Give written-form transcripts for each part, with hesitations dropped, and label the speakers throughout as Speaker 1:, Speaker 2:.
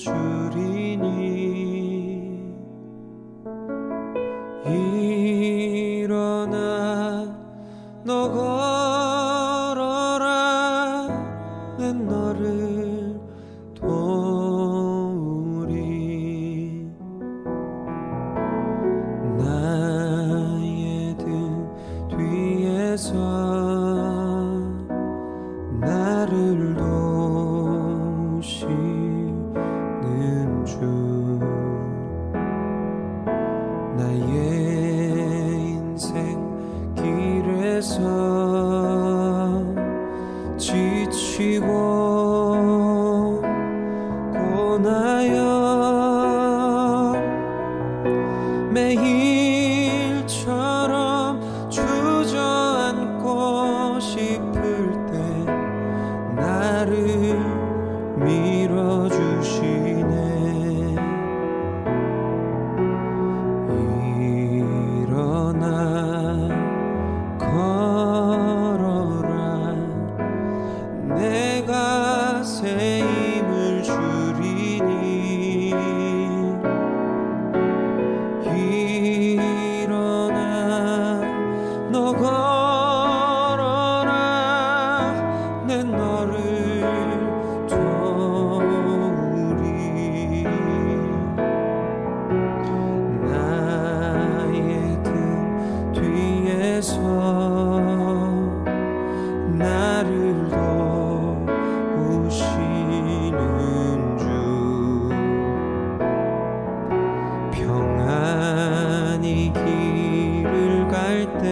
Speaker 1: 주리니 일어나 너 걸어라 내 너를 도우리 나의 등 뒤에서 나를 도우시는 주 나의 인생 길에서 지치고 고나여 매일처럼 주저앉고 싶을 때 나를 밀어주시네 일어나 걸어라 내가 새 힘을 주리니 일어나 너 걸어라 내 너를 도우리 나의 등 뒤에서 나를 도우시는 주 평안히 길을 갈 때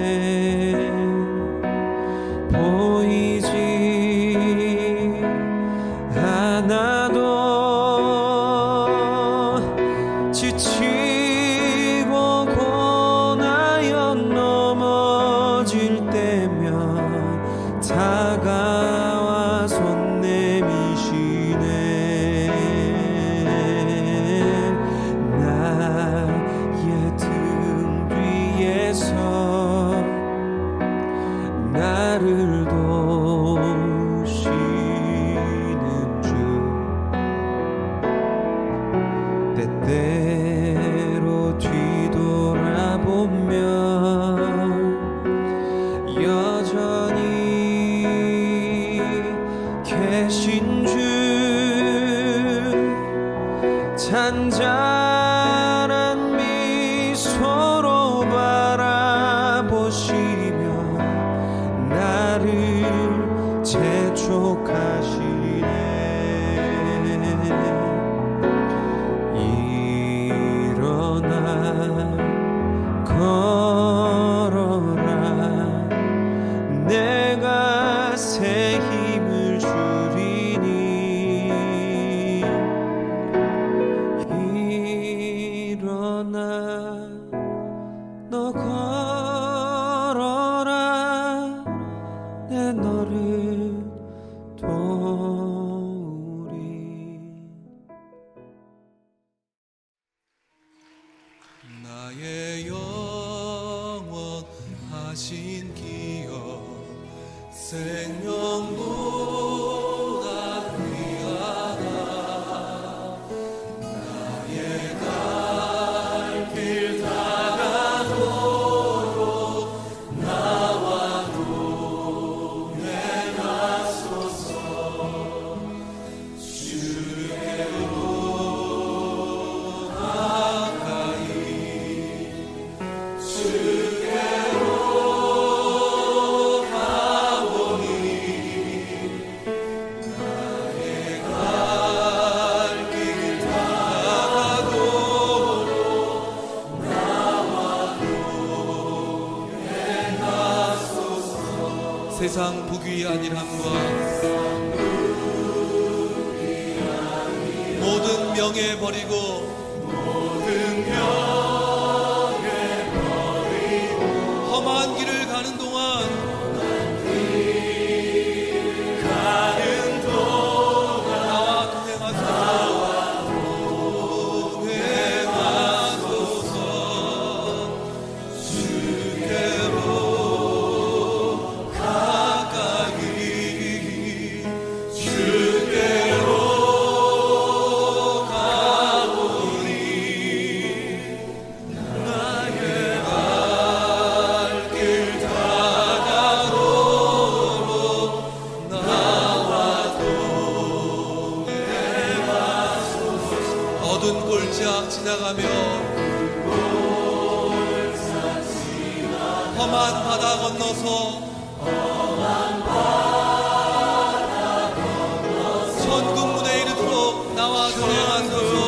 Speaker 1: 보이지 않아도 지치고 고나여 넘어질 때면 다가와 손 내미시네 나의 등 뒤에서 나를 도우시는 주 때때로 뒤돌아보면 여전히 계신 주 잔잔한 미소로 바라보시며 나를 재촉하시네 일어나 걸어라 내가 새 힘을 주리니 일어나 너 걸어라 내 너를 도우리
Speaker 2: 나의 영원하신 기억 생명보다 귀하다 나의 갈 길 다가도록 나와 동행하소서 주께로 가까이 주께로 가보니 나의 갈 길 다가도록 나와 동행하소서 세상 부귀 안일함과 모든 명예 버리고 험한 길을 가는 동안 나와 동행하소서 주께로 가까이 주께로 가보니 지나 지나가며 험한 바다 건너서 천국 문에 이르도록 나와 동행하소서.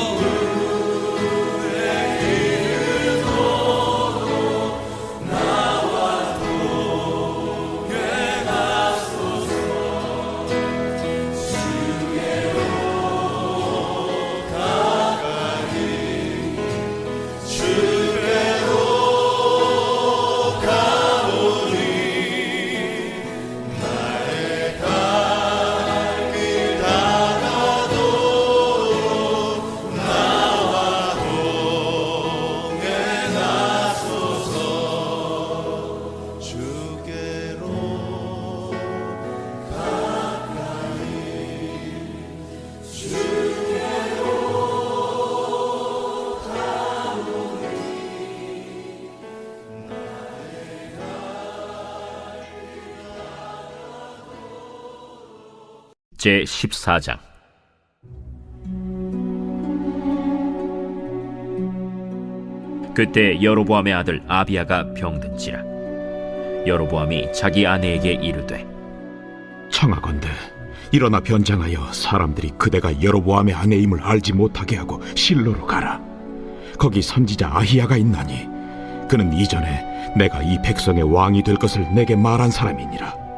Speaker 3: 제 14장. 그때 여로보암의 아들 아비야가 병든지라. 여로보암이 자기 아내에게 이르되,
Speaker 4: 청하건대 일어나 변장하여 사람들이 그대가 여로보암의 아내임을 알지 못하게 하고 실로로 가라. 거기 선지자 아히야가 있나니 그는 이전에 내가 이 백성의 왕이 될 것을 내게 말한 사람이니라.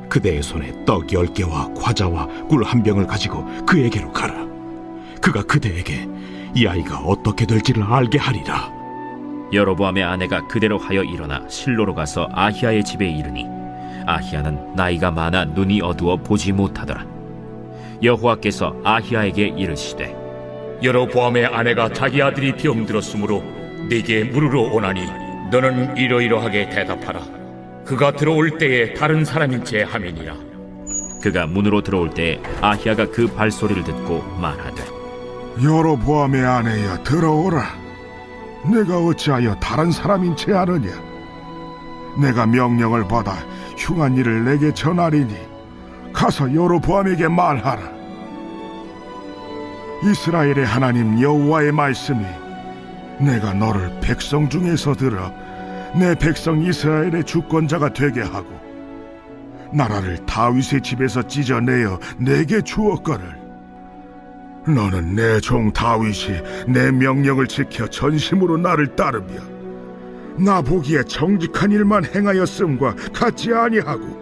Speaker 4: 그대의 손에 떡 10개와 과자와 꿀 1병을 가지고 그에게로 가라. 그가 그대에게 이 아이가 어떻게 될지를 알게 하리라.
Speaker 3: 여로보암의 아내가 그대로 하여 일어나 실로로 가서 아히야의 집에 이르니 아히야는 나이가 많아 눈이 어두워 보지 못하더라. 여호와께서 아히야에게 이르시되,
Speaker 5: 여로보암의 아내가 자기 아들이 병들었으므로 네게 물으러 오나니 너는 이러이러하게 대답하라. 그가 들어올 때에 다른 사람인 체 함이니라.
Speaker 3: 그가 문으로 들어올 때에 아히야가 그 발소리를 듣고 말하되,
Speaker 6: 여로보암의 아내야, 들어오라. 내가 어찌하여 다른 사람인 채 아느냐? 내가 명령을 받아 흉한 일을 내게 전하리니 가서 여로보암에게 말하라. 이스라엘의 하나님 여호와의 말씀이 내가 너를 백성 중에서 들어 내 백성 이스라엘의 주권자가 되게 하고 나라를 다윗의 집에서 찢어내어 내게 주었거늘. 너는 내 종 다윗이 내 명령을 지켜 전심으로 나를 따르며 나 보기에 정직한 일만 행하였음과 같지 아니하고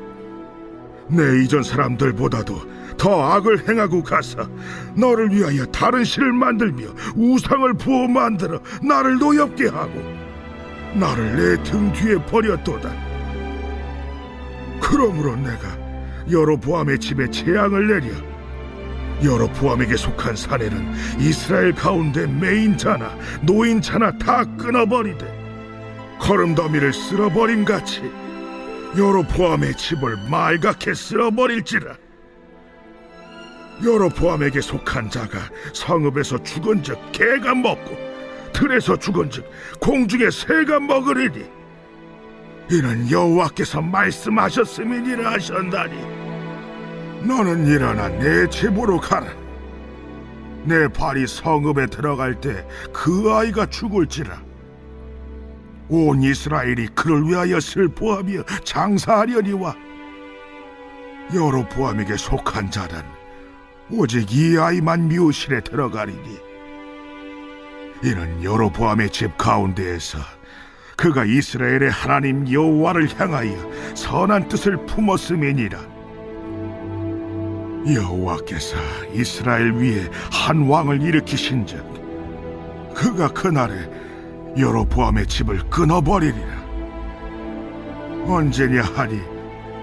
Speaker 6: 내 이전 사람들보다도 더 악을 행하고 가서 너를 위하여 다른 신을 만들며 우상을 부어 만들어 나를 노엽게 하고 나를 내 등 뒤에 버렸도다. 그러므로 내가 여로보암의 집에 재앙을 내려 여로보암에게 속한 사내는 이스라엘 가운데 매인자나 노인자나 다 끊어버리되 거름더미를 쓸어버림같이 여로보암의 집을 말갛게 쓸어버릴지라. 여로보암에게 속한 자가 성읍에서 죽은즉 개가 먹고 들에서 죽은즉 공중의 새가 먹으리니 이는 여호와께서 말씀하셨음이니라 하셨나니 너는 일어나 내 집으로 가라. 내 발이 성읍에 들어갈 때 그 아이가 죽을지라. 온 이스라엘이 그를 위하여 슬퍼하며 장사하려니와 여로보암에게 속한 자는 오직 이 아이만 묘실에 들어가리니 이는 여로보암의 집 가운데에서 그가 이스라엘의 하나님 여호와를 향하여 선한 뜻을 품었음이니라. 여호와께서 이스라엘 위에 한 왕을 일으키신즉 그가 그날에 여로보암의 집을 끊어버리리라. 언제냐 하니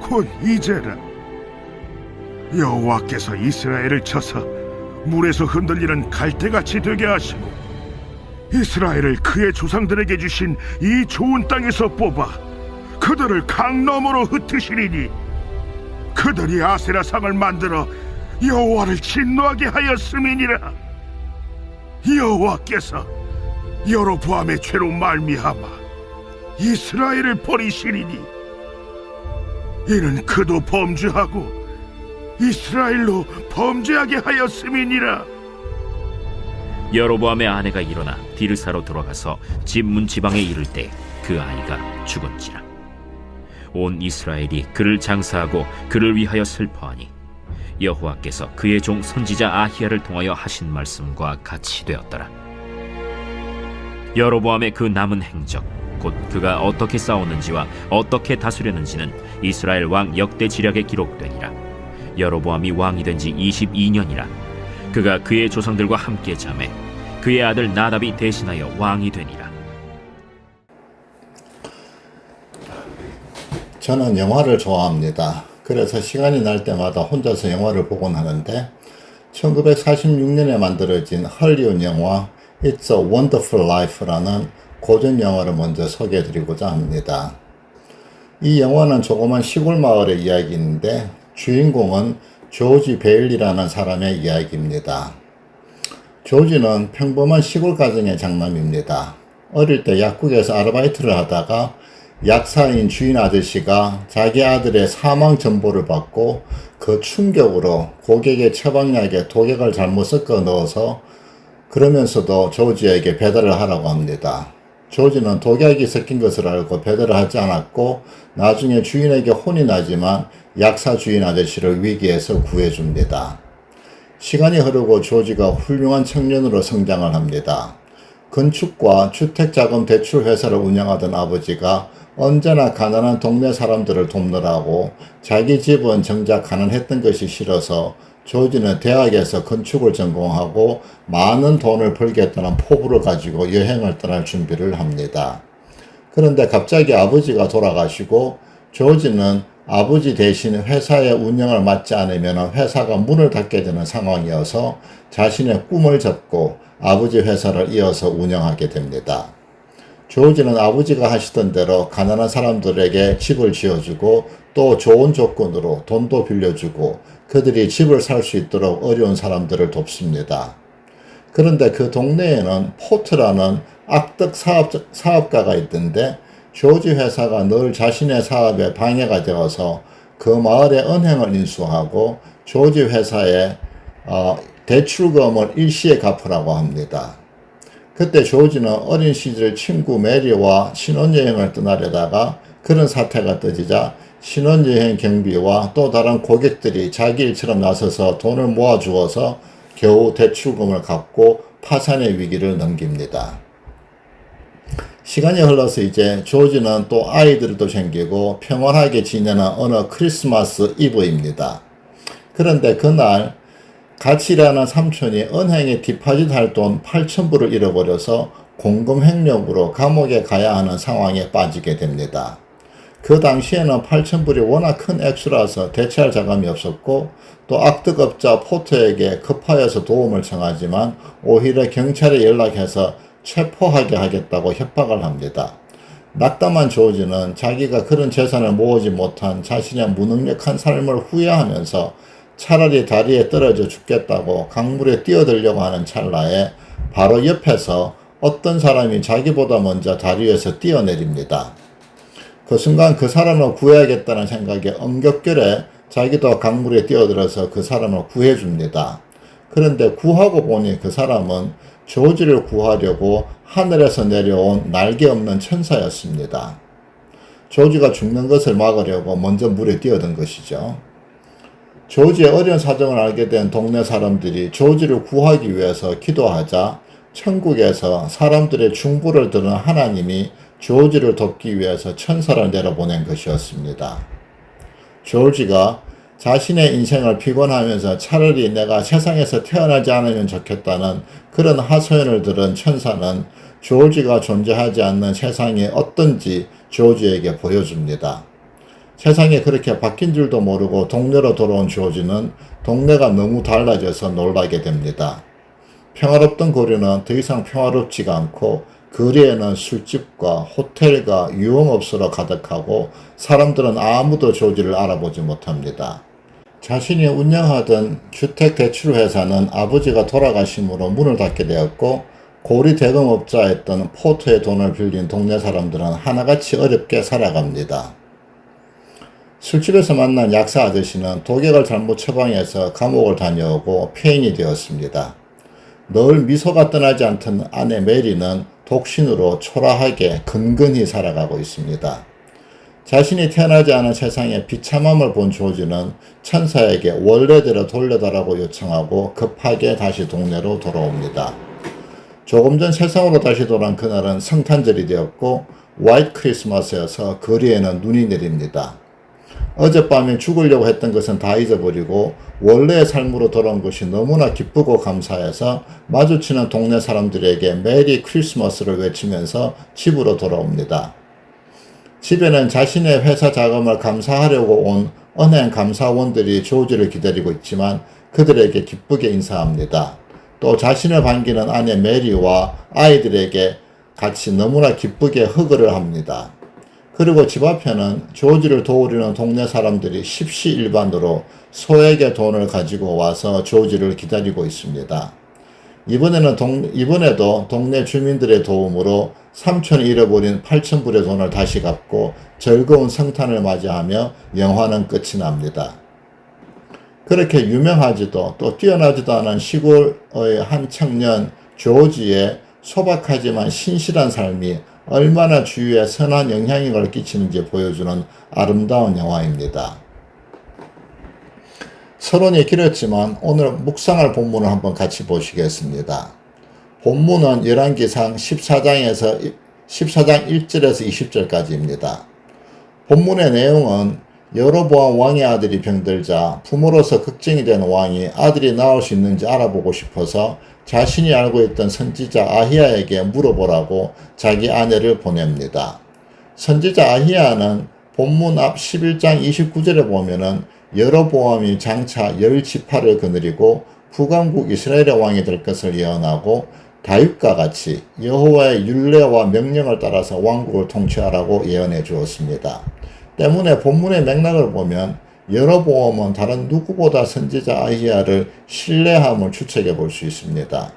Speaker 6: 곧 이제라. 여호와께서 이스라엘을 쳐서 물에서 흔들리는 갈대같이 되게 하시고 이스라엘을 그의 조상들에게 주신 이 좋은 땅에서 뽑아 그들을 강 너머로 흩으시리니 그들이 아세라상을 만들어 여호와를 진노하게 하였음이니라. 여호와께서 여로보암의 죄로 말미암아 이스라엘을 버리시리니 이는 그도 범죄하고 이스라엘로 범죄하게 하였음이니라.
Speaker 3: 여로보암의 아내가 일어나 디르사로 돌아가서 집 문지방에 이를 때 그 아이가 죽었지라. 온 이스라엘이 그를 장사하고 그를 위하여 슬퍼하니 여호와께서 그의 종 선지자 아히야를 통하여 하신 말씀과 같이 되었더라. 여로보암의 그 남은 행적, 곧 그가 어떻게 싸웠는지와 어떻게 다스렸는지는 이스라엘 왕 역대 지략에 기록되니라. 여로보암이 왕이 된 지 22년이라. 그가 그의 조상들과 함께 자매 그의 아들 나답이 대신하여 왕이 되니라.
Speaker 7: 저는 영화를 좋아합니다. 그래서 시간이 날 때마다 혼자서 영화를 보곤 하는데 1946년에 만들어진 헐리우드 영화 It's a Wonderful Life라는 고전 영화를 먼저 소개해드리고자 합니다. 이 영화는 조그만 시골 마을의 이야기인데 주인공은 조지 베일리라는 사람의 이야기입니다. 조지는 평범한 시골 가정의 장남입니다. 어릴 때 약국에서 아르바이트를 하다가 약사인 주인 아저씨가 자기 아들의 사망 전보를 받고 그 충격으로 고객의 처방약에 독약을 잘못 섞어 넣어서 그러면서도 조지에게 배달을 하라고 합니다. 조지는 독약이 섞인 것을 알고 배달을 하지 않았고 나중에 주인에게 혼이 나지만 약사 주인 아저씨를 위기에서 구해줍니다. 시간이 흐르고 조지가 훌륭한 청년으로 성장을 합니다. 건축과 주택자금 대출 회사를 운영하던 아버지가 언제나 가난한 동네 사람들을 돕느라고 자기 집은 정작 가난했던 것이 싫어서 조지는 대학에서 건축을 전공하고 많은 돈을 벌겠다는 포부를 가지고 여행을 떠날 준비를 합니다. 그런데 갑자기 아버지가 돌아가시고 조지는 아버지 대신 회사의 운영을 맡지 않으면 회사가 문을 닫게 되는 상황이어서 자신의 꿈을 접고 아버지 회사를 이어서 운영하게 됩니다. 조지는 아버지가 하시던 대로 가난한 사람들에게 집을 지어주고 또 좋은 조건으로 돈도 빌려주고 그들이 집을 살 수 있도록 어려운 사람들을 돕습니다. 그런데 그 동네에는 포트라는 악덕 사업가가 있던데 조지 회사가 늘 자신의 사업에 방해가 되어서 그 마을의 은행을 인수하고 조지 회사에 대출금을 일시에 갚으라고 합니다. 그때 조지는 어린 시절 친구 메리와 신혼여행을 떠나려다가 그런 사태가 터지자 신혼여행 경비와 또 다른 고객들이 자기 일처럼 나서서 돈을 모아주어서 겨우 대출금을 갚고 파산의 위기를 넘깁니다. 시간이 흘러서 이제 조지는 또 아이들도 생기고 평온하게 지내는 어느 크리스마스 이브입니다. 그런데 그날 같이 일하는 삼촌이 은행에 디파짓 할 돈 8,000불을 잃어버려서 공금횡령으로 감옥에 가야 하는 상황에 빠지게 됩니다. 그 당시에는 8,000불이 워낙 큰 액수라서 대체할 자금이 없었고 또 악덕업자 포터에게 급하여서 도움을 청하지만 오히려 경찰에 연락해서 체포하게 하겠다고 협박을 합니다. 낙담한 조지는 자기가 그런 재산을 모으지 못한 자신의 무능력한 삶을 후회하면서 차라리 다리에 떨어져 죽겠다고 강물에 뛰어들려고 하는 찰나에 바로 옆에서 어떤 사람이 자기보다 먼저 다리 위에서 뛰어내립니다. 그 순간 그 사람을 구해야겠다는 생각에 엄격결에 자기도 강물에 뛰어들어서 그 사람을 구해줍니다. 그런데 구하고 보니 그 사람은 조지를 구하려고 하늘에서 내려온 날개 없는 천사였습니다. 조지가 죽는 것을 막으려고 먼저 물에 뛰어든 것이죠. 조지의 어려운 사정을 알게 된 동네 사람들이 조지를 구하기 위해서 기도하자 천국에서 사람들의 중보를 들은 하나님이 조지를 돕기 위해서 천사를 내려보낸 것이었습니다. 조지가 자신의 인생을 피곤하면서 차라리 내가 세상에서 태어나지 않으면 좋겠다는 그런 하소연을 들은 천사는 조지가 존재하지 않는 세상이 어떤지 조지에게 보여줍니다. 세상이 그렇게 바뀐 줄도 모르고 동네로 돌아온 조지는 동네가 너무 달라져서 놀라게 됩니다. 평화롭던 거리는 더 이상 평화롭지가 않고 거리에는 술집과 호텔과 유흥업소로 가득하고 사람들은 아무도 조지를 알아보지 못합니다. 자신이 운영하던 주택대출회사는 아버지가 돌아가심으로 문을 닫게 되었고 고리 대금업자였던 포터의 돈을 빌린 동네 사람들은 하나같이 어렵게 살아갑니다. 술집에서 만난 약사 아저씨는 독약을 잘못 처방해서 감옥을 다녀오고 폐인이 되었습니다. 늘 미소가 떠나지 않던 아내 메리는 독신으로 초라하게 근근히 살아가고 있습니다. 자신이 태어나지 않은 세상의 비참함을 본 조지는 천사에게 원래대로 돌려달라고 요청하고 급하게 다시 동네로 돌아옵니다. 조금 전 세상으로 다시 돌아온 그날은 성탄절이 되었고 화이트 크리스마스여서 거리에는 눈이 내립니다. 어젯밤에 죽으려고 했던 것은 다 잊어버리고 원래의 삶으로 돌아온 것이 너무나 기쁘고 감사해서 마주치는 동네 사람들에게 메리 크리스마스를 외치면서 집으로 돌아옵니다. 집에는 자신의 회사 자금을 감사하려고 온 은행 감사원들이 조지를 기다리고 있지만 그들에게 기쁘게 인사합니다. 또 자신을 반기는 아내 메리와 아이들에게 같이 너무나 기쁘게 허그를 합니다. 그리고 집 앞에는 조지를 도우려는 동네 사람들이 십시일반으로 소액의 돈을 가지고 와서 조지를 기다리고 있습니다. 이번에도 동네 주민들의 도움으로 삼촌이 잃어버린 8,000불의 돈을 다시 갚고 즐거운 성탄을 맞이하며 영화는 끝이 납니다. 그렇게 유명하지도 또 뛰어나지도 않은 시골의 한 청년 조지의 소박하지만 신실한 삶이 얼마나 주위에 선한 영향력을 끼치는지 보여주는 아름다운 영화입니다. 서론이 길었지만 오늘 묵상할 본문을 한번 같이 보시겠습니다. 본문은 열왕기상 14장 1절에서 20절까지입니다. 본문의 내용은 여로보암 왕의 아들이 병들자 부모로서 걱정이 된 왕이 아들이 나올 수 있는지 알아보고 싶어서 자신이 알고 있던 선지자 아히야에게 물어보라고 자기 아내를 보냅니다. 선지자 아히야는 본문 앞 11장 29절에 보면은 여로보암이 장차 10지파를 거느리고 북왕국 이스라엘의 왕이 될 것을 예언하고 다윗과 같이 여호와의 율례와 명령을 따라서 왕국을 통치하라고 예언해 주었습니다. 때문에 본문의 맥락을 보면 여로보암은 다른 누구보다 선지자 아히야를 신뢰함을 추측해 볼 수 있습니다.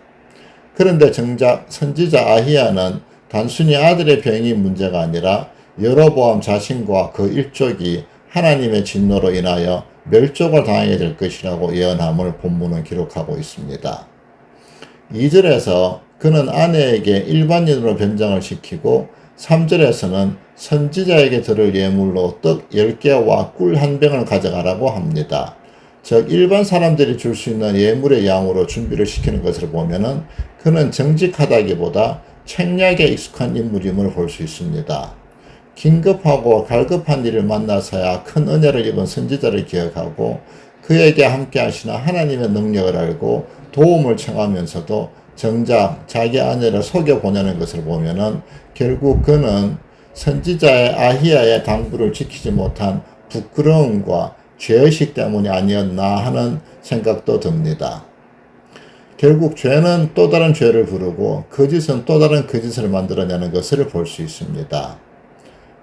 Speaker 7: 그런데 정작 선지자 아히야는 단순히 아들의 병이 문제가 아니라 여로보암 자신과 그 일족이 하나님의 진노로 인하여 멸족을 당하게 될 것이라고 예언함을 본문은 기록하고 있습니다. 2절에서 그는 아내에게 일반인으로 변장을 시키고 3절에서는 선지자에게 들을 예물로 떡 10개와 꿀 1병을 가져가라고 합니다. 즉 일반 사람들이 줄 수 있는 예물의 양으로 준비를 시키는 것을 보면은 그는 정직하다기보다 책략에 익숙한 인물임을 볼 수 있습니다. 긴급하고 갈급한 일을 만나서야 큰 은혜를 입은 선지자를 기억하고 그에게 함께 하시는 하나님의 능력을 알고 도움을 청하면서도 정작 자기 아내를 속여보내는 것을 보면은 결국 그는 선지자의 아히야의 당부를 지키지 못한 부끄러움과 죄의식 때문이 아니었나 하는 생각도 듭니다. 결국 죄는 또 다른 죄를 부르고 거짓은 또 다른 거짓을 만들어내는 것을 볼 수 있습니다.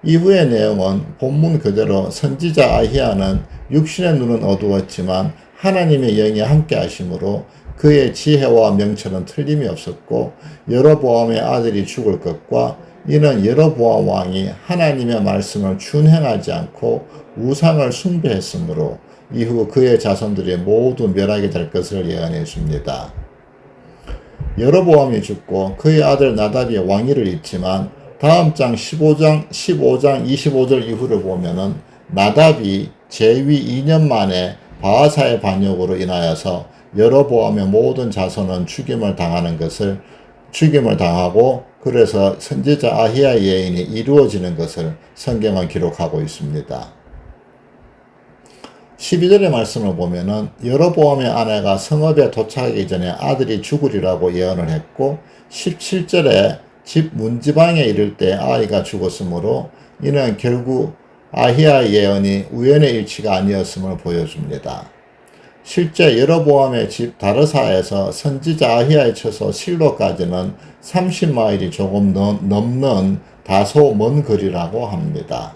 Speaker 7: 이후의 내용은 본문 그대로 선지자 아히야는 육신의 눈은 어두웠지만 하나님의 영이 함께 하심으로 그의 지혜와 명철은 틀림이 없었고 여로보암의 아들이 죽을 것과 이는 여로보암 왕이 하나님의 말씀을 준행하지 않고 우상을 숭배했으므로 이후 그의 자손들이 모두 멸하게 될 것을 예언해 줍니다. 여로보암이 죽고 그의 아들 나답이 왕위를 잇지만 다음 장 15장 25절 이후를 보면은 나답이 재위 2년 만에 바하사의 반역으로 인하여서 여로보암의 모든 자손은 죽임을 당하고 그래서 선지자 아히야의 예언이 이루어지는 것을 성경은 기록하고 있습니다. 12절의 말씀을 보면은 여로보암의 아내가 성읍에 도착하기 전에 아들이 죽으리라고 예언을 했고 17절에 집 문지방에 이를 때 아이가 죽었으므로 이는 결국 아히야의 예언이 우연의 일치가 아니었음을 보여줍니다. 실제 여로보암의 집 다르사에서 선지자 아히야의 처소 실로까지는 30마일이 조금 넘는 다소 먼 거리라고 합니다.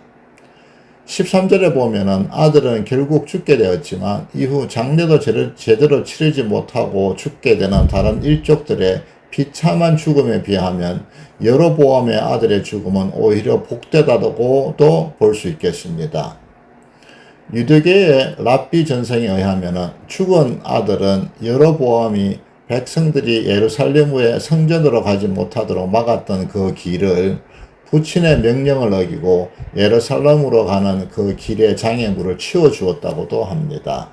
Speaker 7: 13절에 보면은 아들은 결국 죽게 되었지만 이후 장례도 제대로 치르지 못하고 죽게 되는 다른 일족들의 비참한 죽음에 비하면 여로보암의 아들의 죽음은 오히려 복되다고도 볼 수 있겠습니다. 유대계의 랍비 전성에 의하면 죽은 아들은 여로보암이 백성들이 예루살렘의 성전으로 가지 못하도록 막았던 그 길을 부친의 명령을 어기고 예루살렘으로 가는 그 길의 장애물을 치워주었다고도 합니다.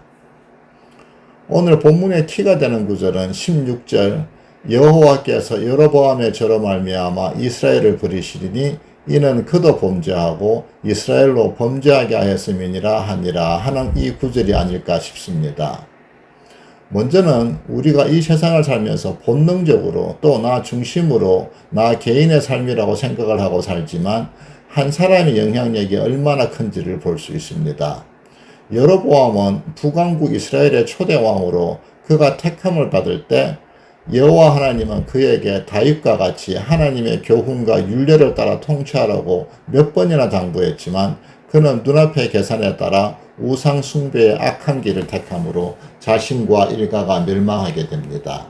Speaker 7: 오늘 본문의 키가 되는 구절은 16절 여호와께서 여로보암의 죄로 말미암아 이스라엘을 버리시리니 이는 그도 범죄하고 이스라엘로 범죄하게 하였음이니라 하니라 하는 이 구절이 아닐까 싶습니다. 먼저는 우리가 이 세상을 살면서 본능적으로 또 나 중심으로 나 개인의 삶이라고 생각을 하고 살지만 한 사람의 영향력이 얼마나 큰지를 볼 수 있습니다. 여로보암은 북왕국 이스라엘의 초대 왕으로 그가 택함을 받을 때 여호와 하나님은 그에게 다윗과 같이 하나님의 교훈과 율례를 따라 통치하라고 몇 번이나 당부했지만 그는 눈앞의 계산에 따라 우상 숭배의 악한 길을 택함으로 자신과 일가가 멸망하게 됩니다.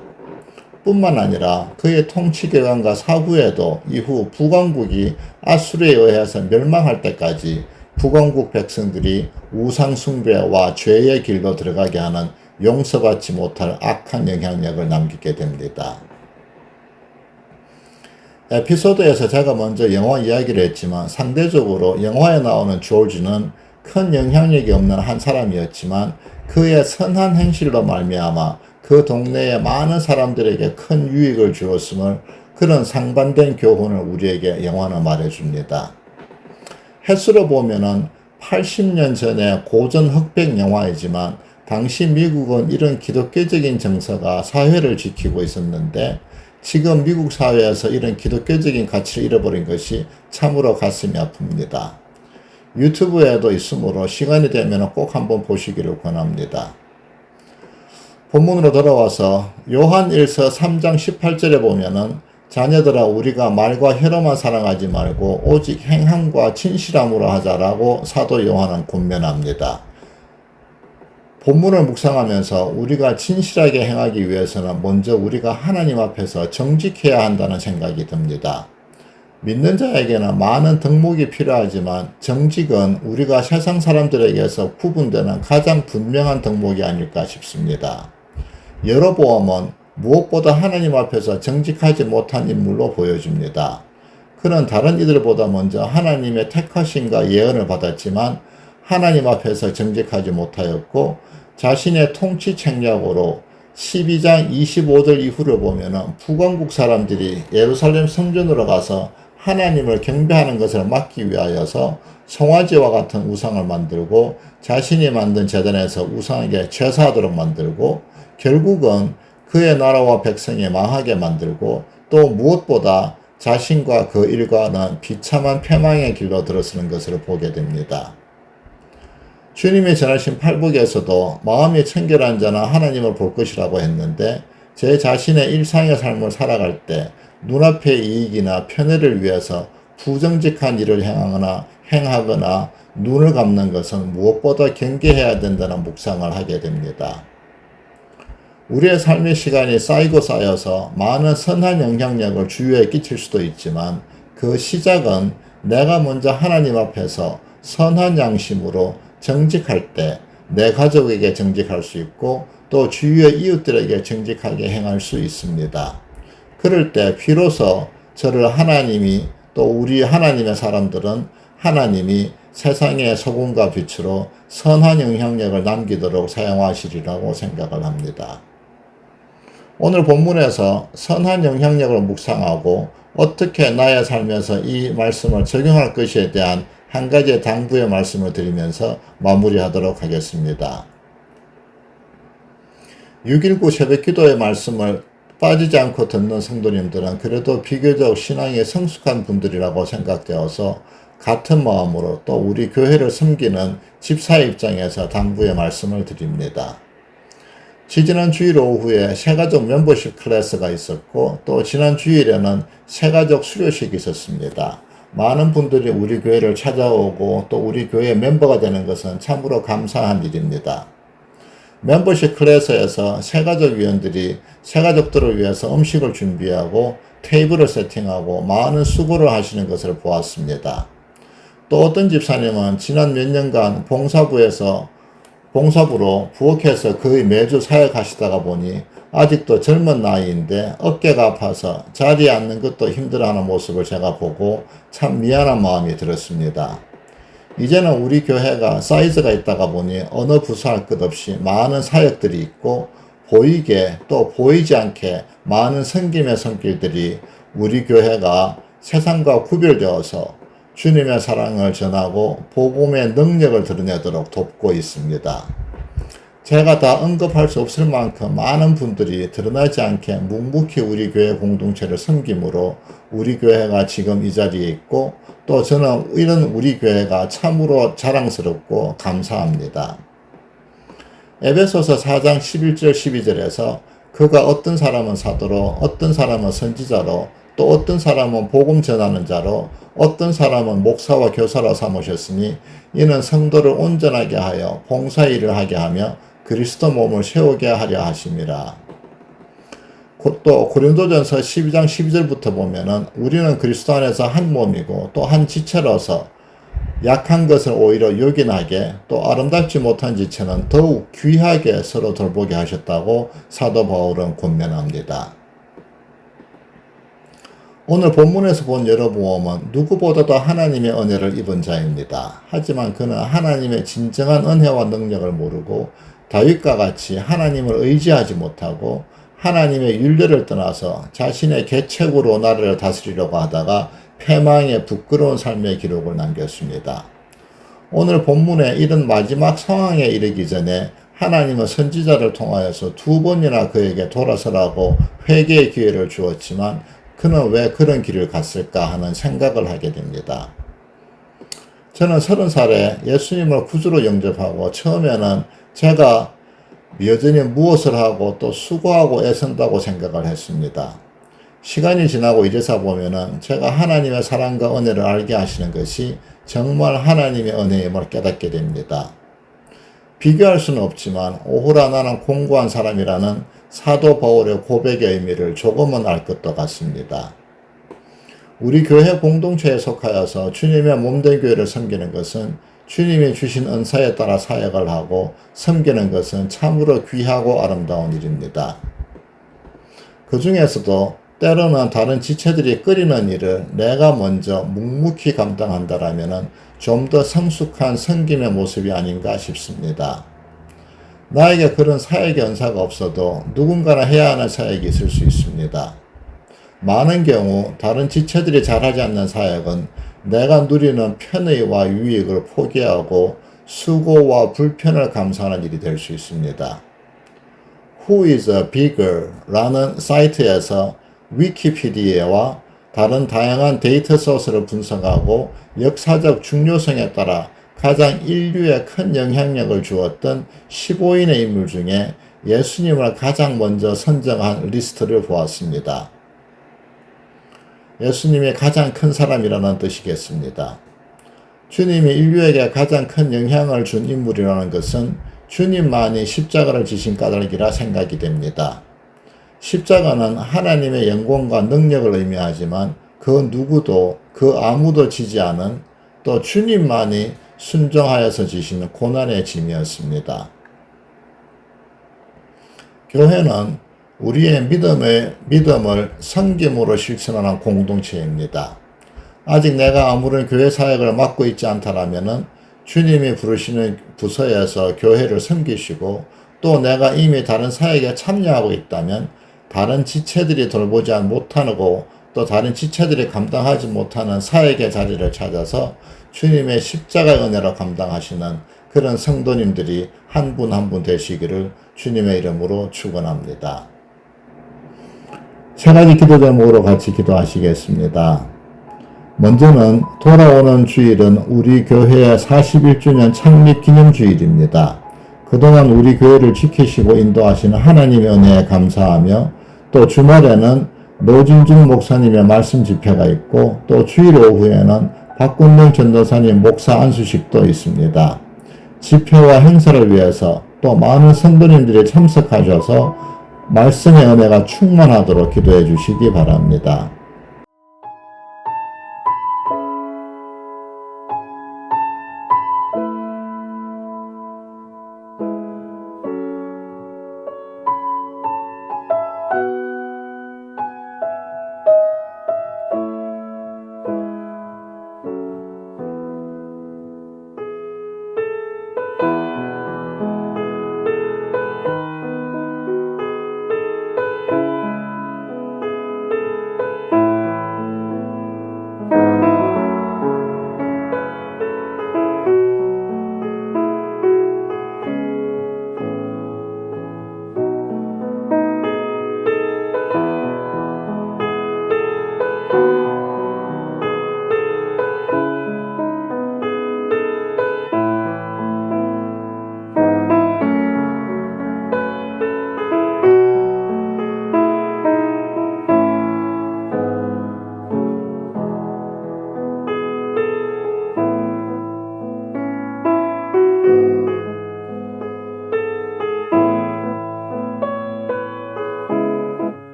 Speaker 7: 뿐만 아니라 그의 통치 기간과 사후에도 이후 북왕국이 아수르에 의해서 멸망할 때까지 북왕국 백성들이 우상 숭배와 죄의 길로 들어가게 하는 용서받지 못할 악한 영향력을 남기게 됩니다. 에피소드에서 제가 먼저 영화 이야기를 했지만 상대적으로 영화에 나오는 조지는 큰 영향력이 없는 한 사람이었지만 그의 선한 행실로 말미암아 그 동네의 많은 사람들에게 큰 유익을 주었음을 그런 상반된 교훈을 우리에게 영화는 말해줍니다. 횟수로 보면은 80년 전에 고전 흑백 영화이지만 당시 미국은 이런 기독교적인 정서가 사회를 지키고 있었는데 지금 미국 사회에서 이런 기독교적인 가치를 잃어버린 것이 참으로 가슴이 아픕니다. 유튜브에도 있으므로 시간이 되면 꼭 한번 보시기를 권합니다. 본문으로 돌아와서 요한 1서 3장 18절에 보면은 자녀들아 우리가 말과 혀로만 사랑하지 말고 오직 행함과 진실함으로 하자라고 사도 요한은 권면합니다. 본문을 묵상하면서 우리가 진실하게 행하기 위해서는 먼저 우리가 하나님 앞에서 정직해야 한다는 생각이 듭니다. 믿는 자에게는 많은 덕목이 필요하지만 정직은 우리가 세상 사람들에게서 구분되는 가장 분명한 덕목이 아닐까 싶습니다. 여로보암은 무엇보다 하나님 앞에서 정직하지 못한 인물로 보여집니다. 그는 다른 이들보다 먼저 하나님의 택하심과 예언을 받았지만 하나님 앞에서 정직하지 못하였고 자신의 통치 책략으로 12장 25절 이후를 보면 북왕국 사람들이 예루살렘 성전으로 가서 하나님을 경배하는 것을 막기 위하여서 송아지와 같은 우상을 만들고 자신이 만든 제단에서 우상에게 제사하도록 만들고 결국은 그의 나라와 백성이 망하게 만들고 또 무엇보다 자신과 그 일가는 비참한 패망의 길로 들어서는 것을 보게 됩니다. 주님이 전하신 팔복에서도 마음이 청결한 자는 하나님을 볼 것이라고 했는데 제 자신의 일상의 삶을 살아갈 때 눈앞의 이익이나 편애를 위해서 부정직한 일을 행하거나 눈을 감는 것은 무엇보다 경계해야 된다는 묵상을 하게 됩니다. 우리의 삶의 시간이 쌓이고 쌓여서 많은 선한 영향력을 주위에 끼칠 수도 있지만 그 시작은 내가 먼저 하나님 앞에서 선한 양심으로 정직할 때 내 가족에게 정직할 수 있고 또 주위의 이웃들에게 정직하게 행할 수 있습니다. 그럴 때 비로소 저를 하나님이 또 우리 하나님의 사람들은 하나님이 세상의 소금과 빛으로 선한 영향력을 남기도록 사용하시리라고 생각을 합니다. 오늘 본문에서 선한 영향력을 묵상하고 어떻게 나의 삶에서 이 말씀을 적용할 것에 대한 한 가지의 당부의 말씀을 드리면서 마무리하도록 하겠습니다. 6.19 새벽기도의 말씀을 빠지지 않고 듣는 성도님들은 그래도 비교적 신앙이 성숙한 분들이라고 생각되어서 같은 마음으로 또 우리 교회를 섬기는 집사의 입장에서 당부의 말씀을 드립니다. 지지난 주일 오후에 새가족 멤버십 클래스가 있었고 또 지난 주일에는 새가족 수료식이 있었습니다. 많은 분들이 우리 교회를 찾아오고 또 우리 교회 멤버가 되는 것은 참으로 감사한 일입니다. 멤버십 클래스에서 새가족 위원들이 새가족들을 위해서 음식을 준비하고 테이블을 세팅하고 많은 수고를 하시는 것을 보았습니다. 또 어떤 집사님은 지난 몇 년간 봉사부로 부엌에서 거의 매주 사역하시다가 보니 아직도 젊은 나이인데 어깨가 아파서 자리에 앉는 것도 힘들어하는 모습을 제가 보고 참 미안한 마음이 들었습니다. 이제는 우리 교회가 사이즈가 있다가 보니 어느 부서할 것 없이 많은 사역들이 있고 보이게 또 보이지 않게 많은 섬김의 손길들이 우리 교회가 세상과 구별되어서 주님의 사랑을 전하고 복음의 능력을 드러내도록 돕고 있습니다. 제가 다 언급할 수 없을 만큼 많은 분들이 드러나지 않게 묵묵히 우리 교회 공동체를 섬김으로 우리 교회가 지금 이 자리에 있고 또 저는 이런 우리 교회가 참으로 자랑스럽고 감사합니다. 에베소서 4장 11절 12절에서 그가 어떤 사람은 사도로 어떤 사람은 선지자로 또 어떤 사람은 복음 전하는 자로 어떤 사람은 목사와 교사로 삼으셨으니 이는 성도를 온전하게 하여 봉사일을 하게 하며 그리스도 몸을 세우게 하려 하심이라. 또 고린도전서 12장 12절부터 보면은 우리는 그리스도 안에서 한 몸이고 또 한 지체로서 약한 것을 오히려 요긴하게 또 아름답지 못한 지체는 더욱 귀하게 서로 돌보게 하셨다고 사도 바울은 권면합니다. 오늘 본문에서 본 여로보암은 누구보다도 하나님의 은혜를 입은 자입니다. 하지만 그는 하나님의 진정한 은혜와 능력을 모르고 다윗과 같이 하나님을 의지하지 못하고 하나님의 윤례를 떠나서 자신의 계책으로 나라를 다스리려고 하다가 패망의 부끄러운 삶의 기록을 남겼습니다. 오늘 본문에 이런 마지막 상황에 이르기 전에 하나님은 선지자를 통하여서 2번이나 그에게 돌아서라고 회개의 기회를 주었지만 그는 왜 그런 길을 갔을까 하는 생각을 하게 됩니다. 저는 30살에 예수님을 구주로 영접하고 처음에는 제가 여전히 무엇을 하고 또 수고하고 애쓴다고 생각을 했습니다. 시간이 지나고 이래서 보면은 제가 하나님의 사랑과 은혜를 알게 하시는 것이 정말 하나님의 은혜임을 깨닫게 됩니다. 비교할 수는 없지만 오호라 나는 공고한 사람이라는 사도 바울의 고백의 의미를 조금은 알 것도 같습니다. 우리 교회 공동체에 속하여서 주님의 몸된 교회를 섬기는 것은 주님이 주신 은사에 따라 사역을 하고 섬기는 것은 참으로 귀하고 아름다운 일입니다. 그 중에서도 때로는 다른 지체들이 끓이는 일을 내가 먼저 묵묵히 감당한다라면 좀 더 성숙한 섬김의 모습이 아닌가 싶습니다. 나에게 그런 사역의 은사가 없어도 누군가는 해야 하는 사역이 있을 수 있습니다. 많은 경우 다른 지체들이 잘하지 않는 사역은 내가 누리는 편의와 유익을 포기하고 수고와 불편을 감수하는 일이 될 수 있습니다. Who is bigger? 라는 사이트에서 위키피디아와 다른 다양한 데이터 소스를 분석하고 역사적 중요성에 따라 가장 인류에 큰 영향력을 주었던 15인의 인물 중에 예수님을 가장 먼저 선정한 리스트를 보았습니다. 예수님이 가장 큰 사람이라는 뜻이겠습니다. 주님이 인류에게 가장 큰 영향을 준 인물이라는 것은 주님만이 십자가를 지신 까닭이라 생각이 됩니다. 십자가는 하나님의 영광과 능력을 의미하지만 그 누구도 그 아무도 지지 않은 또 주님만이 순종하여서 지시는 고난의 짐이었습니다. 교회는 우리의 믿음을 섬김으로 실천하는 공동체입니다. 아직 내가 아무런 교회 사역을 맡고 있지 않다라면은 주님이 부르시는 부서에서 교회를 섬기시고 또 내가 이미 다른 사역에 참여하고 있다면 다른 지체들이 돌보지 못하고 또 다른 지체들이 감당하지 못하는 사역의 자리를 찾아서 주님의 십자가의 은혜로 감당하시는 그런 성도님들이 한 분 한 분 되시기를 주님의 이름으로 축원합니다. 세 가지 기도 제목으로 같이 기도하시겠습니다. 먼저는 돌아오는 주일은 우리 교회의 41주년 창립 기념 주일입니다. 그동안 우리 교회를 지키시고 인도하시는 하나님의 은혜에 감사하며 또 주말에는 노진중 목사님의 말씀 집회가 있고 또 주일 오후에는 박군동 전도사님 목사 안수식도 있습니다. 집회와 행사를 위해서 또 많은 성도님들이 참석하셔서 말씀의 은혜가 충만하도록 기도해 주시기 바랍니다.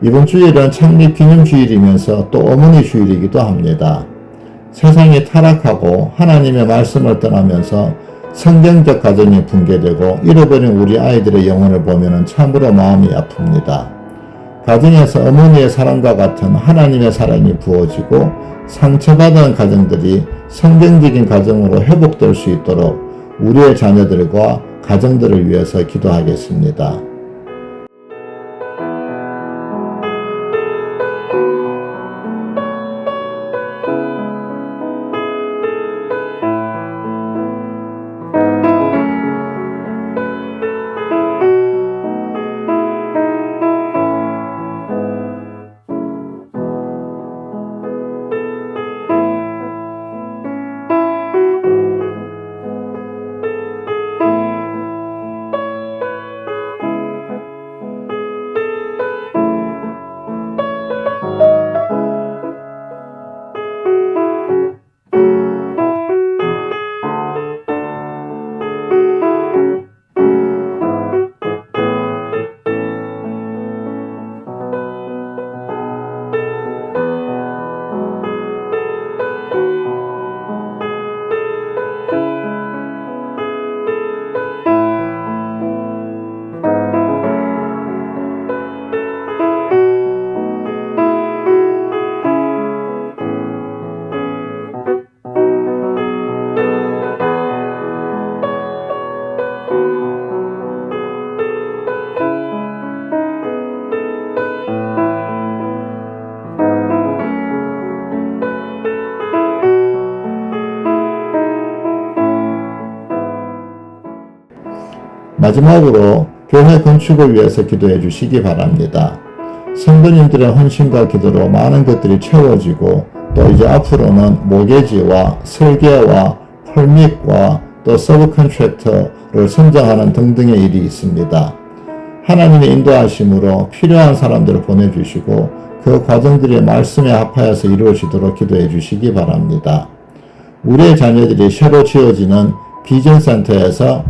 Speaker 7: 이번 주일은 창립 기념주일이면서 또 어머니 주일이기도 합니다. 세상이 타락하고 하나님의 말씀을 떠나면서 성경적 가정이 붕괴되고 잃어버린 우리 아이들의 영혼을 보면 참으로 마음이 아픕니다. 가정에서 어머니의 사랑과 같은 하나님의 사랑이 부어지고 상처받은 가정들이 성경적인 가정으로 회복될 수 있도록 우리의 자녀들과 가정들을 위해서 기도하겠습니다. 마지막으로 교회 건축을 위해서 기도해 주시기 바랍니다. 성도님들의 헌신과 기도로 많은 것들이 채워지고 또 이제 앞으로는 모계지와 설계와 펄믹과 또 서브 컨트랙터를 선정하는 등등의 일이 있습니다. 하나님의 인도하심으로 필요한 사람들을 보내주시고 그 과정들이 말씀에 합하여서 이루어지도록 기도해 주시기 바랍니다. 우리의 자녀들이 새로 지어지는 비전센터에서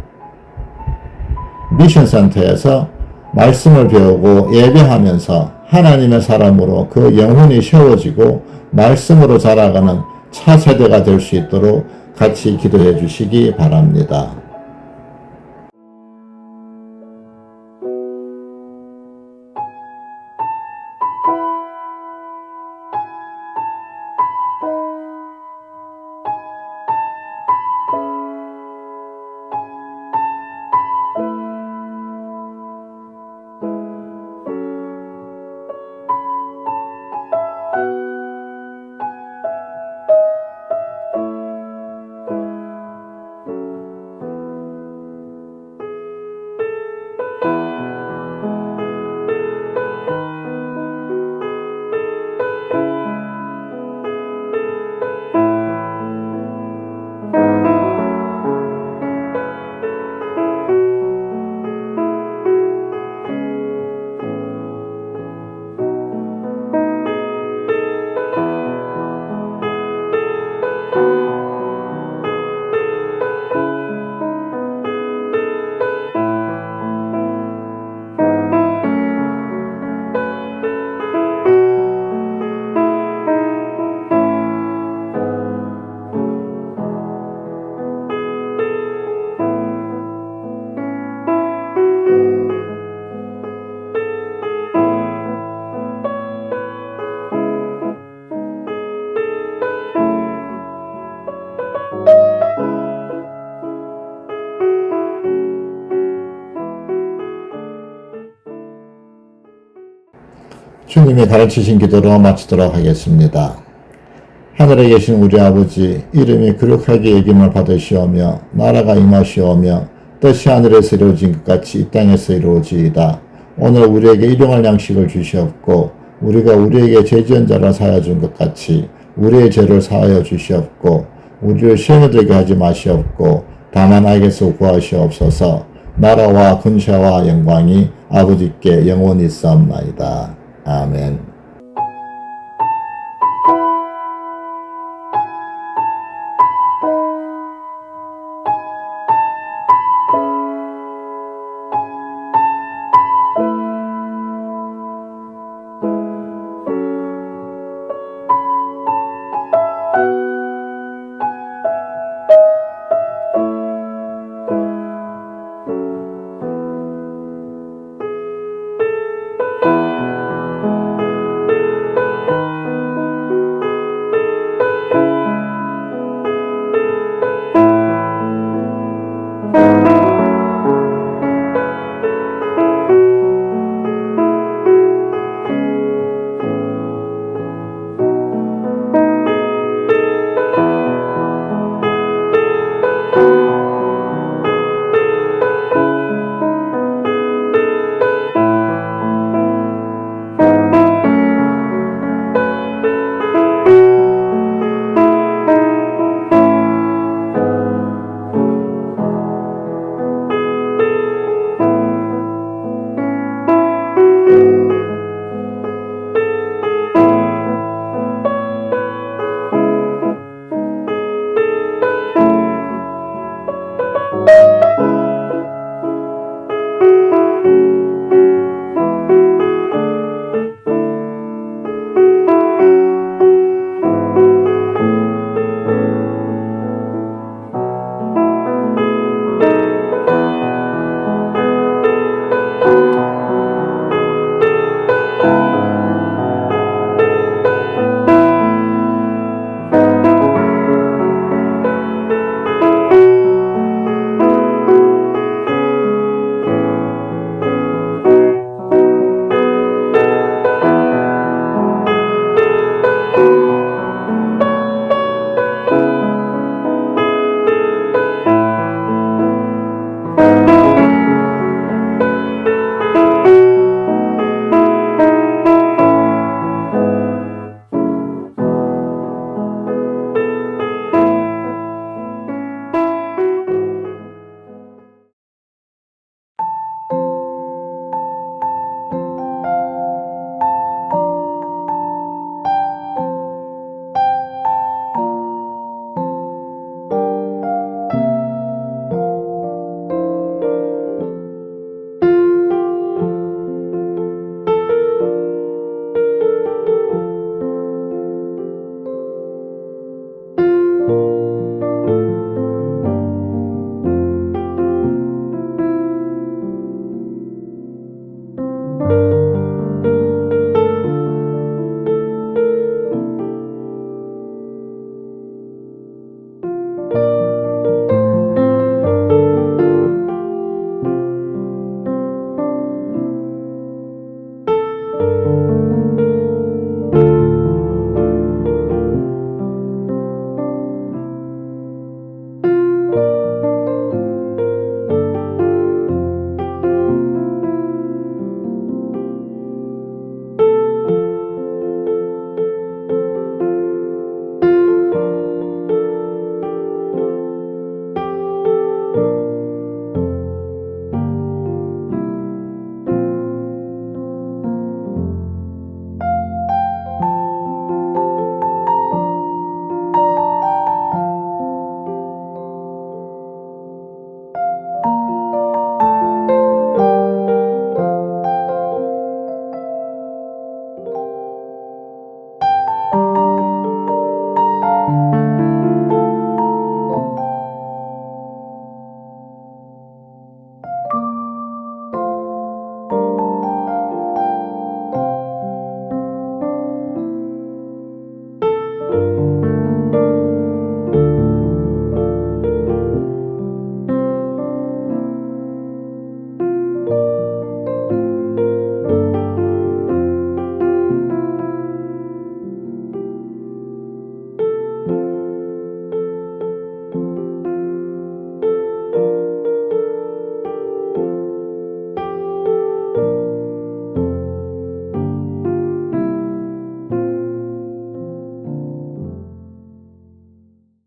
Speaker 7: 미션센터에서 말씀을 배우고 예배하면서 하나님의 사람으로 그 영혼이 세워지고 말씀으로 자라가는 차세대가 될 수 있도록 같이 기도해 주시기 바랍니다. 주님이 가르치신 기도로 마치도록 하겠습니다. 하늘에 계신 우리 아버지, 이름이 거룩하게 여김을 받으시오며 나라가 임하시오며 뜻이 하늘에서 이루어진 것 같이 이 땅에서 이루어지이다. 오늘 우리에게 일용할 양식을 주시옵고 우리가 우리에게 죄지은 자를 사하여 준 것 같이 우리의 죄를 사하여 주시옵고 우리를 시험에 들게 하지 마시옵고 다만 악에서 구하시옵소서. 나라와 근세와 영광이 아버지께 영원히 있사옵나이다. 아멘.